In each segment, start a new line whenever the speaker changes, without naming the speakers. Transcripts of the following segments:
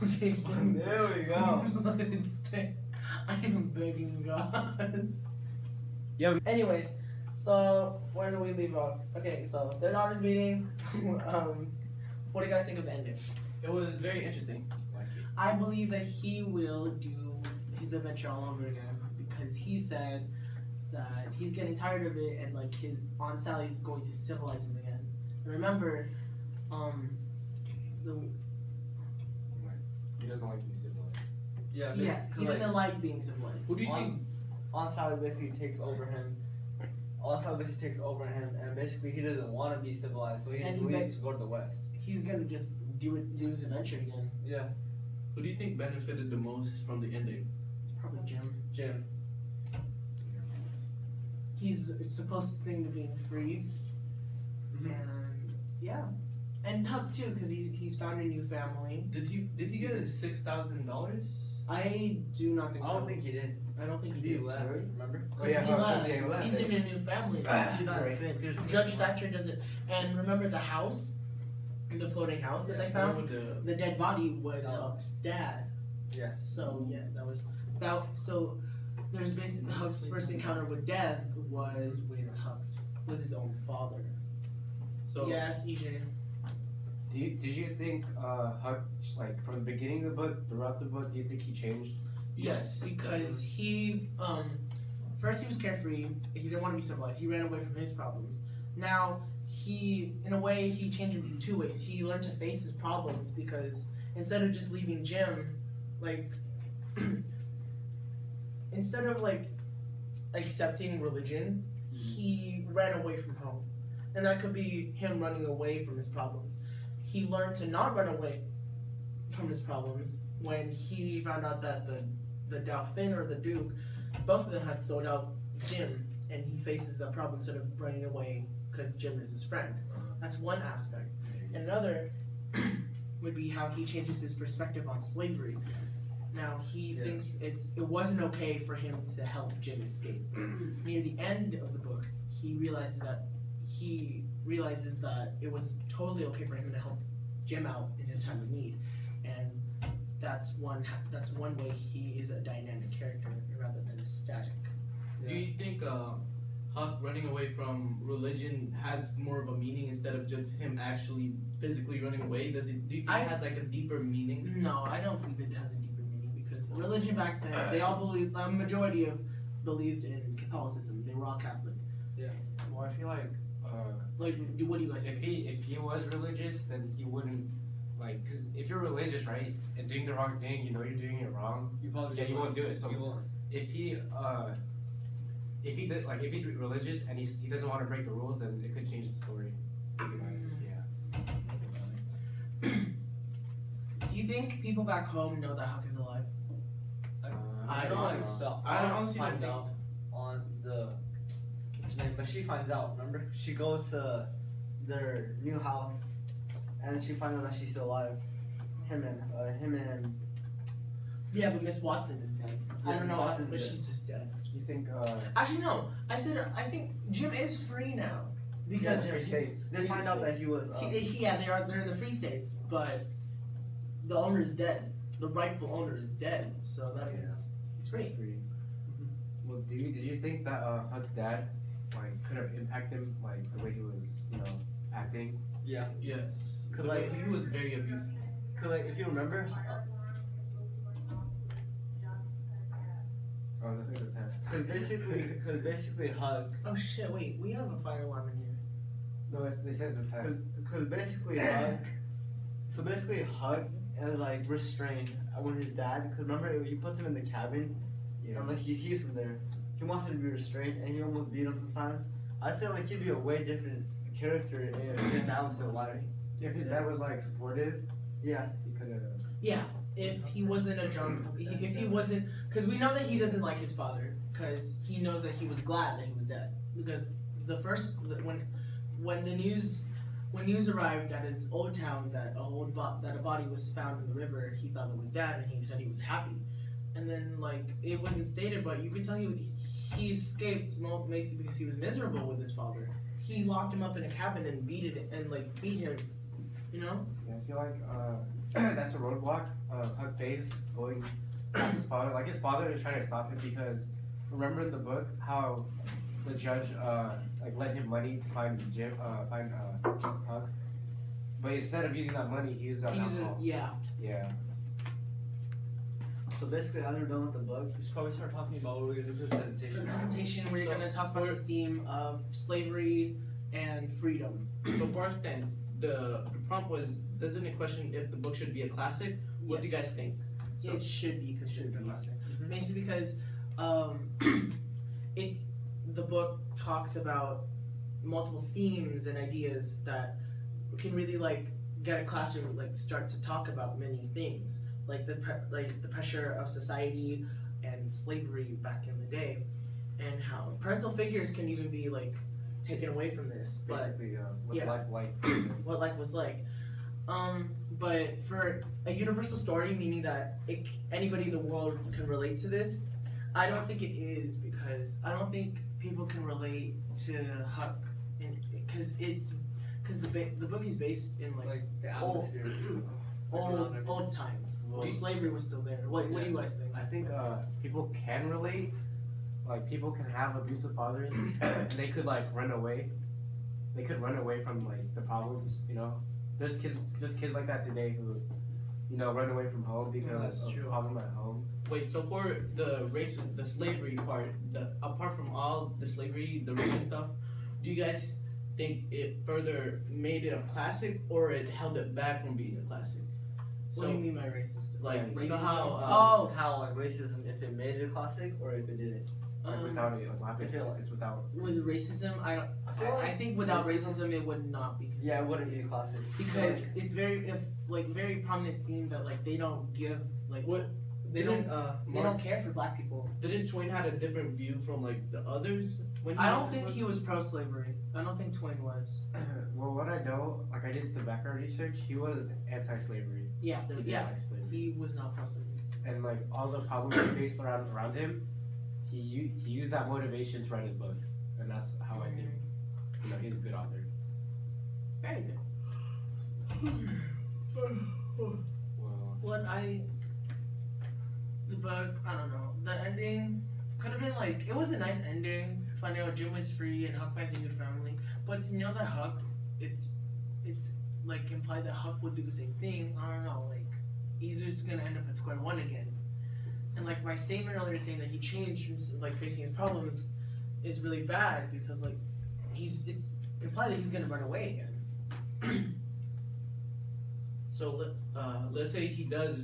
Okay, please.
There we go.
Please let it stay. I am begging God.
Yeah.
Anyways, so where do we leave off? Okay, so they're not his meeting. What do you guys think of the ending?
It was very interesting.
I believe that he will do his adventure all over again because he said that he's getting tired of it and like his Aunt Sally's going to civilize him again. And remember, the,
He doesn't like being civilized.
Yeah,
he doesn't like being civilized.
Who do you think?
Aunt Sally basically takes over him. Aunt Sally basically takes over him, and basically he doesn't want to be civilized, so he
And
just
he's
leaves to go to the west.
He's gonna just do his adventure again.
Yeah,
Who do you think benefited the most from the ending?
Probably Jim.
Jim.
It's the closest thing to being free. And yeah. And Huck too, because he's found a new family.
Did he get his $6,000?
I do not think
I
so.
don't think he did.
I don't think he
He
did.
left, remember?
Oh, yeah,
he
Huck,
left.
yeah, he left.
He's in a new family.
He's not the same. He's
Judge Thatcher doesn't. And remember the house, the floating house that they found. The dead body was
No.
Huck's dad.
Yeah.
So yeah, that was that. So there's basically Huck's first encounter with death was with his own father.
So
Yes, EJ.
Did you think Huck, like from the beginning of the book, throughout the book, do you think he changed?
Yes, because he first he was carefree. He didn't want to be civilized. He ran away from his problems. Now in a way, he changed in two ways. He learned to face his problems because instead of just leaving Jim, like instead of like accepting religion, he ran away from home, and that could be him running away from his problems. He learned to not run away from his problems when he found out that the Dauphin or the Duke, both of them had sold out Jim, and he faces that problem instead of running away because Jim is his friend. That's one aspect. And another would be how he changes his perspective on slavery. Now he thinks it wasn't okay for him to help Jim escape. Near the end of the book, he realizes that it was totally okay for him to help Jim out in his time of need, and that's one way he is a dynamic character rather than a static.
do you think Huck running away from religion has more of a meaning instead of just him actually physically running away? Do you think it has like a deeper meaning?
No, I don't believe it has a deeper meaning because religion back then, they all believed, a majority of believed in Catholicism. They were all Catholic.
Well, I feel like
Like, what do you guys think?
if he was religious, then he wouldn't like, because if you're religious, right, and doing the wrong thing, you know you're doing it wrong.
You probably
You won't do it. So
you won't.
if he did, like if he's religious and he doesn't want to break the rules, then it could change the story. Think about it. Yeah.
Do you think people back home know that Huck is alive?
I
don't
don't
think
know.
so.
I
I honestly don't
finds
think-
out on the what's her name, but she finds out. Remember, she goes to their new house, and she finds out that she's still alive. Him and
Yeah, but Miss Watson is dead. I
Yeah,
don't know,
Watson's
but
dead.
she's just dead.
Do you think
Actually, no. I think Jim is free now because
Free states.
they find out that he was.
they're in the free states, but the owner is dead. The rightful owner is dead, so that means he's free.
Well, did you think that Huck's dad like could have impacted him like the way he was, acting?
Yeah,
Yes.
Cause
The way
like-
he was very abusive.
cause like if you remember,
Oh, I think it's a test.
cause basically Huck,
Oh shit! Wait, we have a fire alarm in here.
No, they said it's a test.
cause basically Huck, so basically Huck is like restrained when his dad, cause remember he puts him in the cabin, and like he keeps him there. He wants him to be restrained, and he almost beat him sometimes. I said like he'd be a way different character if his dad was still alive.
If his dad was like supportive,
Yeah,
he could have.
Yeah, if he wasn't a drunk, if he wasn't, because we know that he doesn't like his father, because he knows that he was glad that he was dead. Because when news arrived at his old town that a body was found in the river, he thought it was dad, and he said he was happy. And then like it wasn't stated, but you could tell he escaped mostly because he was miserable with his father. He locked him up in a cabin and beat him, you know.
Yeah, I feel like that's a roadblock. Huck face going past his father. Like his father is trying to stop him because remember in the book how the judge like lent him money to find Huck, but instead of using that money, he used that alcohol.
Yeah.
Yeah.
So basically, as we're done with the book, we should probably start talking about what we're gonna do for the
For
presentation.
the presentation, we're
So,
going to talk about the theme of slavery and freedom.
So for our stance, the prompt was, doesn't it question if the book should be a classic? What do you
Yes.
guys think? So,
It should be considered a classic.
Mhm.
Basically because the book talks about multiple themes and ideas that can really like get a classroom like start to talk about many things like the pressure of society and slavery back in the day and how parental figures can even be like taken away from this, but
Basically, what's
yeah.
life like?
what life was like. But for a universal story, meaning that anybody in the world can relate to this, I don't think it is because I don't think people can relate to Huck, because the book is based in like
the
old,
atmosphere.
old times.
Well,
Slavery was still there. What do you guys think?
I think people can relate. Like people can have abusive fathers, and they could like run away. They could run away from like the problems. You know, there's kids like that today who, you know, run away from home because
That's
of
true.
a problem at home.
Wait, so for the slavery part, apart from all the slavery, the racist stuff, do you guys think it further made it a classic or it held it back from being a classic?
What do you mean by racist?
Like, you know
racism?
how,
How like racism, if it made it a classic or if it didn't.
Like without it, like what happens
I feel
if it's without.
with racism, I think without racism it would not be considered.
Yeah, it wouldn't be a classic.
Because it's very prominent theme that like they don't give like
what
they
didn't
don't
Mark,
care for black people.
didn't Twain had a different view from like the others when
I
wrote
don't
this
think
book?
he was pro-slavery. I don't think Twain was.
Well, what I know, like I did some background research. He was anti-slavery.
Yeah,
He did
yeah,
like slavery.
he was not pro-slavery.
And like all the problems he faced around him, he used that motivation to write his books, and that's how I think. You know, he's a good author.
Very good.
Well,
The book, I don't know. The ending could have been like, it was a nice ending. Finding out Jim was free and Huck finds a new family. But to know that Huck, it's like implied that Huck would do the same thing. I don't know. Like, he's just gonna end up at square one again. And like my statement earlier saying that he changed, like facing his problems, is really bad because like it's implied that he's gonna run away again.
So let's say he does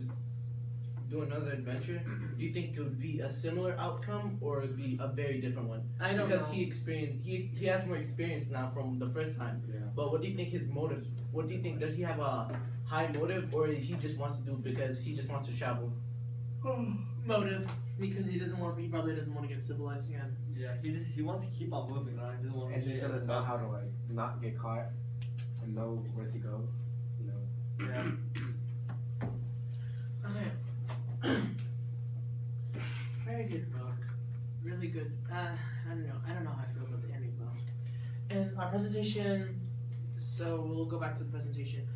do another adventure. Do you think it would be a similar outcome or it'd be a very different one?
I don't
Because
know.
he has more experience now from the first time.
yeah.
But what do you think his motives? What do you think? Does he have a high motive or he just wants to do it because he just wants to travel?
Motive, because he probably doesn't want to get civilized again.
Yeah, he wants to keep on moving, right? He doesn't want to
And he's
stay
gonna
at the
know
top.
how to like not get caught and know where to go. You know.
Yeah.
Okay. Very good book. Really good. I don't know how I feel about the ending though. And our presentation. So we'll go back to the presentation.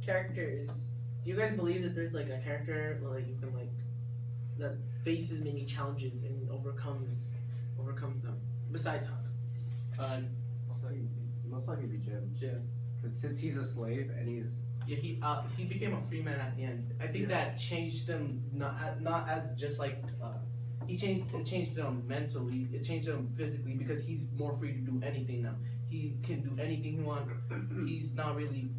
Characters. Do you guys believe that there's like a character like you can like that faces many challenges and overcomes them besides Huck?
Most likely be Jim.
Jim.
Because since he's a slave and he's
Yeah, he became a free man at the end. I think that changed him not as just like it changed him mentally. It changed him physically because he's more free to do anything now. He can do anything he wants. He's not really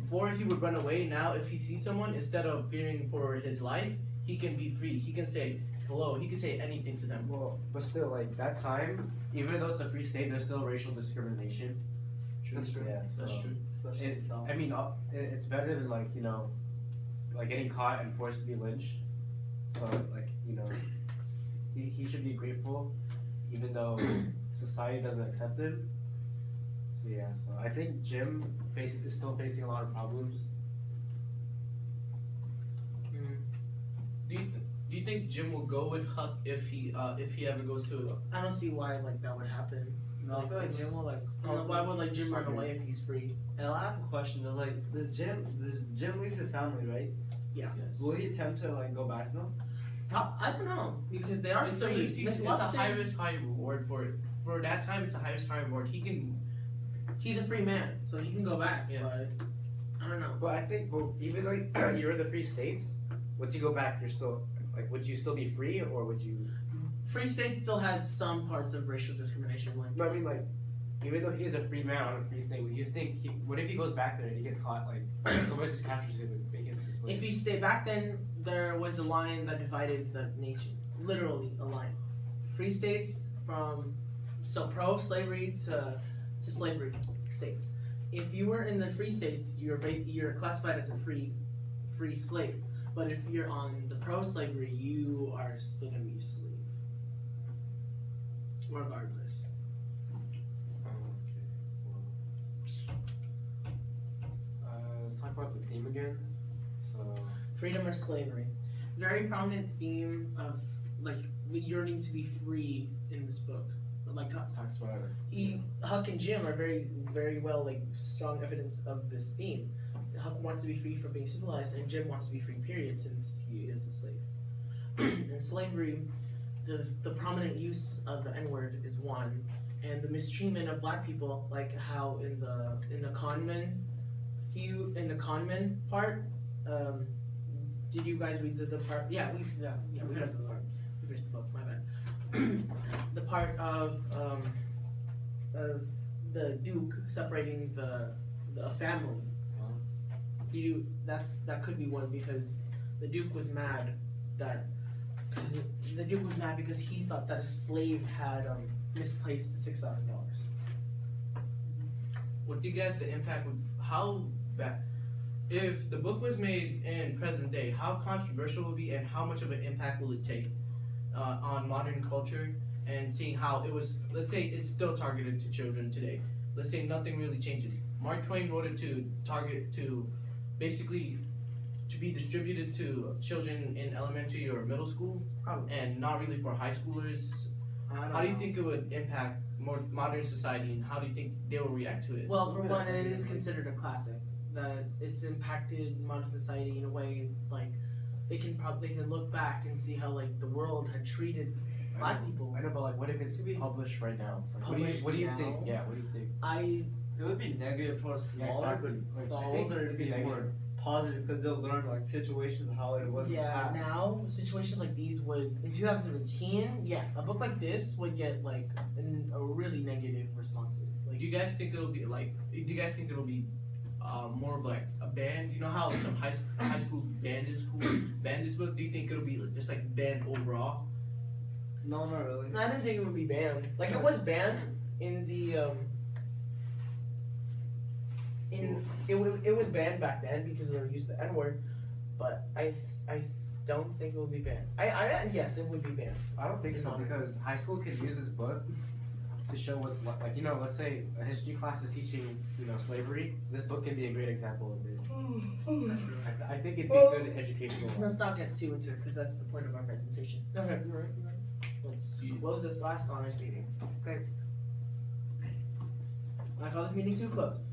before he would run away. Now if he sees someone, instead of fearing for his life, he can be free. He can say hello. He can say anything to them.
well, but still like that time, even though it's a free state, there's still racial discrimination.
That's true.
Yeah,
That's
so-
true.
Especially
It-
in the South.
I mean, it's better than like like getting caught and forced to be lynched. So like he should be grateful, even though society doesn't accept him. So yeah, so I think Jim is still facing a lot of problems.
Do you think Jim will go with Huck if he ever goes to?
I don't see why like that would happen.
No, I feel like Jim will like.
Why would like Jim run away if he's free?
And I have a question. Though, like, does Jim leave his family, right?
Yeah.
Yes.
Will he attempt to like go back to them?
I don't know because they are
It's a
free.
risky,
Miss
it's a
Watson,
high risk, high reward for it. For that time, it's a high risk, high reward. He can.
he's a free man, so he can go back.
Yeah.
But I don't know.
But I think, well, even though you're in the free states, once you go back, you're still like, would you still be free, or would you?
Free states still had some parts of racial discrimination. Like
No, I mean like, even though he's a free man on a free state, would you think? What if he goes back there and he gets caught? Like somebody just captures him and make him just slave?
if you stay back, then there was the line that divided the nation. Literally a line. Free states from pro-slavery to slavery states. If you were in the free states, you're classified as a free slave. But if you're on the pro-slavery, you are still gonna be a slave. Regardless.
Let's talk about the theme again. So
Freedom or slavery. Very prominent theme of like the yearning to be free in this book. Like
talks about
Huck and Jim are very, very well like strong evidence of this theme. Huck wants to be free from being civilized, and Jim wants to be free. Period, since he is a slave. In slavery, the prominent use of the N-word is one, and the mistreatment of black people, like how in the conman part. Did you guys read the part? Yeah, we read the part. We finished the book. My bad. The part of the Duke separating the family. That could be one because the Duke was mad because he thought that a slave had misplaced the $6,000.
What do you guys the impact would how bad if the book was made in present day, how controversial will it be and how much of an impact will it take on modern culture and seeing how it was, let's say it's still targeted to children today. Let's say nothing really changes. Mark Twain wrote it to target to basically to be distributed to children in elementary or middle school
Probably.
and not really for high schoolers. How do you think it would impact more modern society and how do you think they will react to it?
Well, for one, it is considered a classic. That it's impacted modern society in a way like they can look back and see how like the world had treated black people.
I know, but like, what if it's published right now? Like, what do you
Published
think?
now?
Yeah, what do you think?
It would be negative for smaller,
exactly.
but the
I think
older it'd be
negative.
more positive because they'll learn like situations of how it was in the
Yeah,
past.
now situations like these would in 2017. Yeah, a book like this would get like a really negative responses.
Like, do you guys think it'll be like? Do you guys think it'll be more of like a band? You know how some high school band is cool. Band is book. Do you think it'll be just like band overall?
No, not really.
I didn't think it would be banned. Like it was banned in the it was banned back then because they were used to N-word, but I don't think it would be banned. Yes, it would be banned.
I don't think so because high school could use this book to show what's like. You know, let's say a history class is teaching slavery. This book can be a great example of it. I think it'd be a good educational.
Let's not get too into it because that's the point of our presentation. Okay, you're right. Let's close this last honors meeting. Okay. I call this meeting to a close.